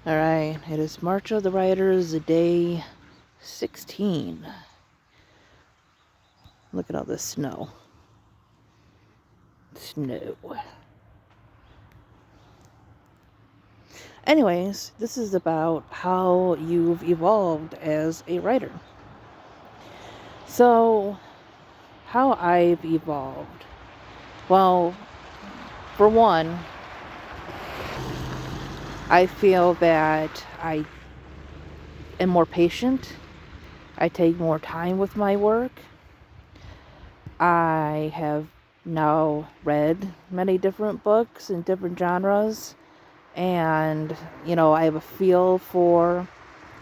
Alright, it is March of the Writers, day 16. Look at all this snow. Snow. Anyways, this is about how you've evolved as a writer. So, how I've evolved. Well, for one, I feel that I am more patient. I take more time with my work. I have now read many different books in different genres, and I have a feel for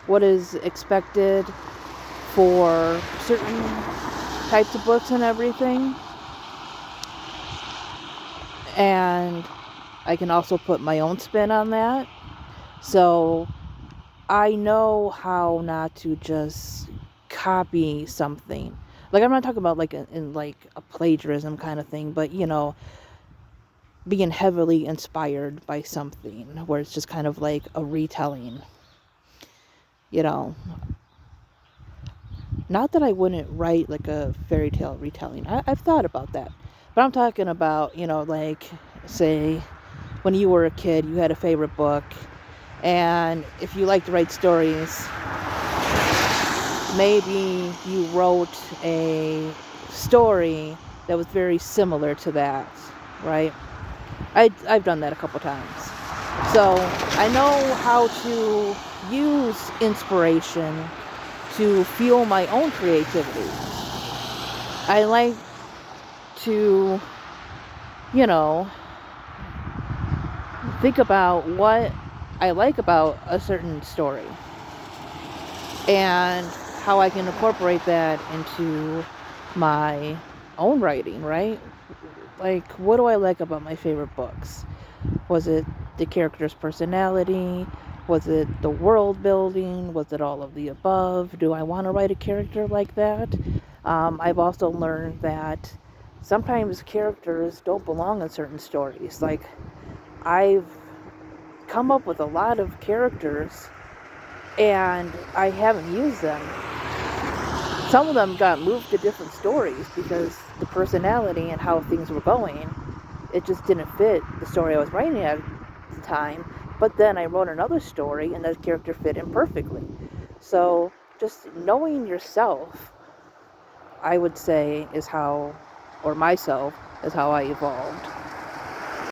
what is expected for certain types of books and everything. And I can also put my own spin on that. So I know how not to just copy something. Like, I'm not talking about like in like a plagiarism kind of thing, but being heavily inspired by something where it's just kind of like a retelling. Not that I wouldn't write like a fairy tale retelling. I've thought about that. But I'm talking about, like, say, when you were a kid, you had a favorite book, and if you like to write stories, maybe you wrote a story that was very similar to that, right? I've done that a couple times. So I know how to use inspiration to fuel my own creativity. I like to, think about what I like about a certain story and how I can incorporate that into my own writing, right? Like, what do I like about my favorite books? Was it the character's personality? Was it the world building? Was it all of the above? Do I want to write a character like that? I've also learned that sometimes characters don't belong in certain stories. Like, I've come up with a lot of characters and I haven't used them. Some of them got moved to different stories because the personality and how things were going, it just didn't fit the story I was writing at the time. But then I wrote another story and that character fit in perfectly. So just knowing yourself, I would say, is how, or myself, is how I evolved.